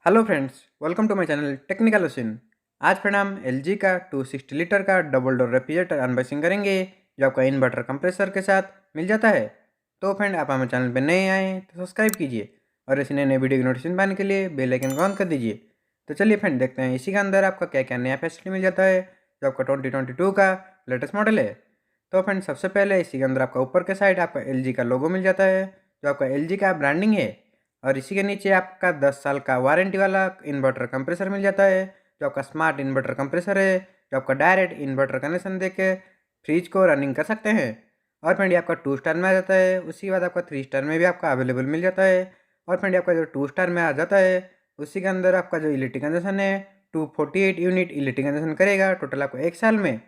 Hello friends, welcome to my channel Technical Ocean. आज friend हम LG का 260 litre का डबल डोर रेफ्रिजरेटर अनबॉक्सिंग करेंगे जो आपका इन्वर्टर कंप्रेसर के साथ मिल जाता है। तो फ्रेंड आप हमारे चैनल पर नए आए हैं तो सब्सक्राइब कीजिए और ऐसे नए नए वीडियो की नोटिफिकेशन पाने के लिए बेल आइकन को ऑन कर दीजिए। तो चलिए फ्रेंड देखते हैं इसी के अंदर आपका क्या क्या नया फैसिलिटी मिल जाता है जो आपका 2022 का लेटेस्ट मॉडल है। तो फ्रेंड सबसे पहले इसी के अंदर आपका ऊपर के साइड आपका एलजी का लोगो मिल जाता है जो आपका एलजी का ब्रांडिंग है। और इसी के नीचे आपका 10 साल का वारंटी वाला इन्वर्टर कंप्रेसर मिल जाता है जो आपका स्मार्ट इन्वर्टर कंप्रेसर है जो आपका डायरेक्ट इन्वर्टर कनेक्शन देके फ्रिज को रनिंग कर सकते हैं। और फ्रेंड ये आपका 2 स्टार में आ जाता है, उसी के बाद आपका 3 स्टार में भी आपका अवेलेबल मिल जाता है। और फ्रेंड आपका जो 2 स्टार में आ जाता है उसी के अंदर आपका जो इलेक्ट्रिक कंजन है 248 यूनिट इलेक्ट्रिक कंजन करेगा टोटल आपको 1 साल में।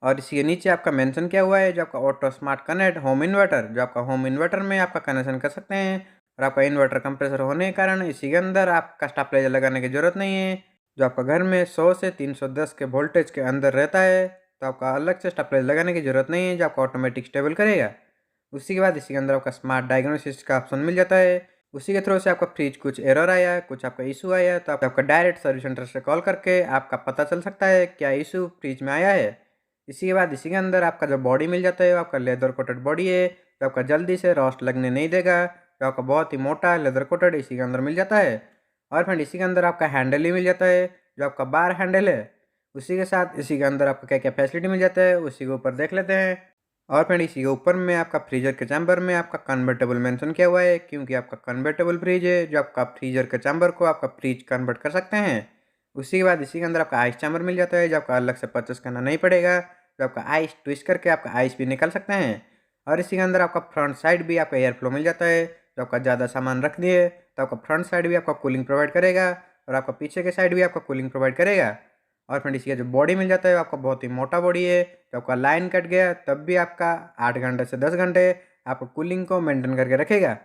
और इसी के नीचे आपका मेंशन किया हुआ है जो आपका auto smart connect home inverter जो आपका होम इन्वर्टर में आपका कनेक्शन कर सकते हैं। और आपका इन्वर्टर कंप्रेसर होने के कारण इसी के अंदर आपका स्टेबलाइजर लगाने की ज़रूरत नहीं है। जो आपका घर में 100 से 310 के वोल्टेज के अंदर रहता है तो आपका अलग से स्टेबलाइजर लगाने की ज़रूरत नहीं है जो आपका ऑटोमेटिक स्टेबल करेगा। उसी के बाद इसी के अंदर आपका स्मार्ट डायग्नोसिस का ऑप्शन मिल जाता है। उसी के थ्रू से आपका फ्रिज कुछ एरर आया, कुछ आपका इशू आया तो आपका डायरेक्ट सर्विस सेंटर से कॉल करके आपका पता चल सकता है क्या इशू फ्रिज में आया है। इसी के बाद इसी के अंदर आपका जो बॉडी मिल जाता है वो आपका लेदर कोटेड बॉडी है जो आपका जल्दी से रोस्ट लगने नहीं देगा। जो आपका बहुत ही मोटा लेदर कोटेड इसी के अंदर मिल जाता है। और फ्रेंड इसी के अंदर आपका हैंडल ही मिल जाता है जो आपका बार हैंडल है। उसी के साथ इसी के अंदर आपका क्या क्या फैसिलिटी मिल जाता है उसी के ऊपर देख लेते हैं। और फ्रेंड इसी के ऊपर में आपका फ्रीजर के चैम्बर में आपका कन्वर्टेबल मेंशन किया हुआ है क्योंकि आपका कन्वर्टेबल फ्रिज है जो आपका फ्रीजर के चैम्बर को आपका फ्रिज कन्वर्ट कर सकते हैं। उसी के बाद इसी के अंदर आपका आइस चैम्बर मिल जाता है जो आपका अलग से परचेस करना नहीं पड़ेगा। जो आपका आइस ट्विस्ट करके आपका आइस भी निकाल सकते हैं। और इसी के अंदर आपका फ्रंट साइड भी आपका एयर फ्लो मिल जाता है जो आपका ज़्यादा सामान रख दिए तो आपका फ्रंट साइड भी आपका कूलिंग प्रोवाइड करेगा और आपका पीछे के साइड भी आपका कूलिंग प्रोवाइड करेगा। और फ्रेंड इसका जो बॉडी मिल जाता है वो आपका बहुत ही मोटा बॉडी है। जब आपका लाइन कट गया तब भी आपका 8 घंटे से 10 घंटे आपको कूलिंग को मेंटेन करके रखेगा।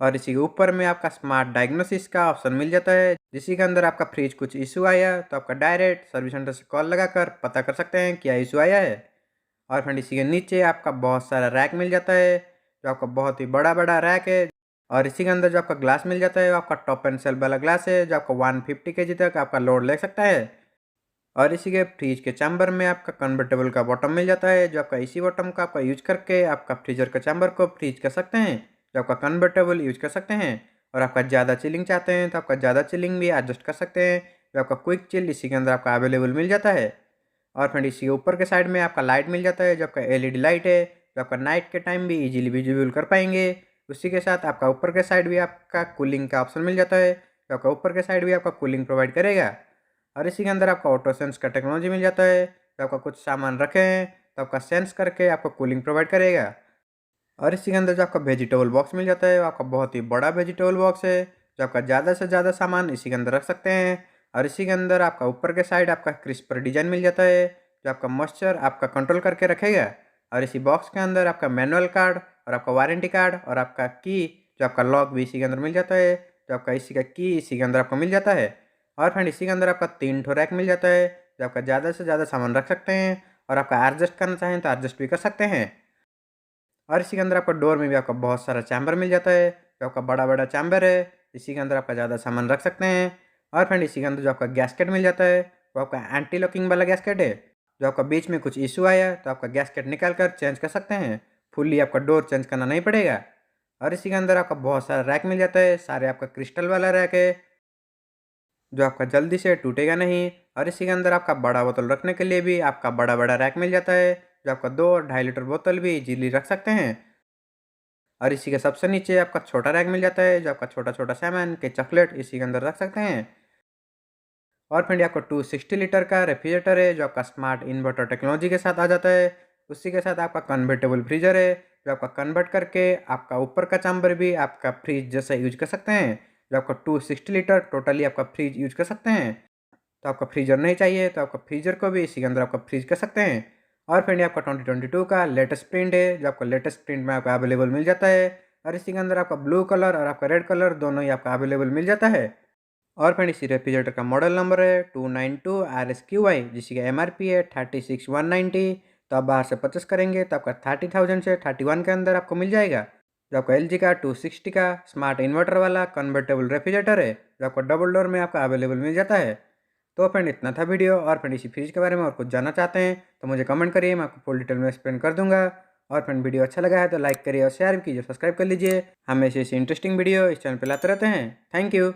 और इसी के ऊपर में आपका स्मार्ट डायग्नोसिस का ऑप्शन मिल जाता है जिसी के अंदर आपका फ्रिज कुछ इशू आया तो आपका डायरेक्ट सर्विस सेंटर से कॉल लगाकर पता कर सकते हैं क्या इशू आया है। और फ्रेंड इसी के नीचे आपका बहुत सारा रैक मिल जाता है जो आपका बहुत ही बड़ा बड़ा रैक है। और इसी के अंदर जो आपका ग्लास मिल जाता है वो आपका टॉप एंड सेल वाला ग्लास है जो आपका 150 केजी तक आपका लोड ले सकता है। और इसी के फ्रिज के चैम्बर में आपका कन्वर्टेबल का बॉटम मिल जाता है जो आपका इसी बॉटम का आपका यूज करके आपका फ्रीजर के चैम्बर को फ्रीज कर सकते हैं जो आपका कन्वर्टेबल यूज कर सकते हैं। और आपका ज़्यादा चिलिंग चाहते हैं तो आपका ज़्यादा चिलिंग भी एडजस्ट कर सकते हैं जो आपका क्विक चिल इसी के अंदर आपका अवेलेबल मिल जाता है। और फ्रेंड इसी के ऊपर के साइड में आपका लाइट मिल जाता है जो आपका एलईडी लाइट है जो आपका नाइट के टाइम भी इजीली विजिबल कर पाएंगे। उसी के साथ आपका ऊपर के साइड भी आपका कूलिंग का ऑप्शन मिल जाता है जो आपका ऊपर के साइड भी आपका कूलिंग प्रोवाइड करेगा। और इसी के अंदर आपका ऑटो सेंस का टेक्नोलॉजी मिल जाता है तो आपका कुछ सामान रखे हैं तो आपका सेंस करके आपको कूलिंग प्रोवाइड करेगा। और इसी के अंदर जो आपका वेजिटेबल बॉक्स मिल जाता है वो आपका बहुत ही बड़ा वेजिटेबल बॉक्स है जो आपका ज़्यादा से ज़्यादा सामान इसी के अंदर रख सकते हैं। और इसी के अंदर आपका ऊपर के साइड आपका क्रिस्पर डिजाइन मिल जाता है जो आपका मॉइस्चर आपका कंट्रोल करके रखेगा। और इसी बॉक्स के अंदर आपका मैनुअल कार्ड और आपका वारंटी कार्ड और आपका की जो आपका लॉक भी इसी के अंदर मिल जाता है जो आपका इसी का की इसी के अंदर आपको मिल जाता है। और फ्रेंड इसी के अंदर आपका 3 ठो रैक मिल जाता है जो आपका ज़्यादा से ज़्यादा सामान रख सकते हैं और आपका एडजस्ट करना चाहें तो एडजस्ट भी कर सकते हैं। और इसी के अंदर आपका डोर में भी आपका बहुत सारा चैम्बर मिल जाता है जो आपका बड़ा बड़ा चैम्बर है इसी के अंदर आपका ज़्यादा सामान रख सकते हैं। और फ्रेंड इसी के अंदर जो आपका गैस्केट मिल जाता है वो आपका एंटी लॉकिंग वाला गैस्केट है जो आपका बीच में कुछ इशू आया तो आपका गैस्केट निकाल कर चेंज कर सकते हैं। फुल्ली आपका डोर चेंज करना नहीं पड़ेगा। और इसी के अंदर आपका बहुत सारा रैक मिल जाता है, सारे आपका क्रिस्टल वाला रैक है जो आपका जल्दी से टूटेगा नहीं। और इसी के अंदर आपका बड़ा बोतल रखने के लिए भी आपका बड़ा बड़ा रैक मिल जाता है जो आपका 2 और 2.5 लीटर बोतल भी इजीली रख सकते हैं। और इसी के सबसे नीचे आपका छोटा रैक मिल जाता है जो आपका छोटा छोटा सामान के चॉकलेट इसी के अंदर रख सकते हैं। और फ्रेंड आपका 260 लीटर का रेफ्रिजरेटर है जो आपका स्मार्ट इन्वर्टर टेक्नोलॉजी के साथ आ जाता है। उसी के साथ आपका कन्वर्टेबल फ्रीजर है जो आपका कन्वर्ट करके आपका ऊपर का चैम्बर भी आपका फ्रिज जैसा यूज कर सकते हैं जो आपका 260 लीटर टोटली आपका फ्रिज यूज कर सकते हैं। तो आपका फ्रीजर नहीं चाहिए तो आपका फ्रीजर को भी इसी के अंदर आपका फ्रीज कर सकते हैं। और फ्रेंड ये आपका 2022 का लेटेस्ट प्रिंट है जो आपको लेटेस्ट प्रिंट में आपका अवेलेबल मिल जाता है। और इसी के अंदर आपका ब्लू कलर और आपका रेड कलर दोनों ही आपका अवेलेबल मिल जाता है। और फ्रेंड इसी रेफ्रिजरेटर का मॉडल नंबर है 292 RSQY जिसकी MRP है 36,190। तो आप बाहर से परचेस करेंगे तो आपका 30,000 से 31 के अंदर आपको मिल जाएगा। जो आपका LG का 260 का स्मार्ट इन्वर्टर वाला कन्वर्टेबल रेफ्रिजरेटर है, जो आपको डबल डोर में आपका अवेलेबल मिल जाता है। तो फ्रेंड इतना था वीडियो, और फ्रेंड इसी फ्रिज के बारे में और कुछ जानना चाहते हैं तो मुझे कमेंट करिए, मैं आपको फुल डिटेल में एक्सप्लेन कर दूंगा। और फ्रेंड वीडियो अच्छा लगा है तो लाइक करिए और शेयर भी कीजिए, सब्सक्राइब कर लीजिए। हम ऐसे इंटरेस्टिंग वीडियो इस चैनल पर लाते रहते हैं। Thank you.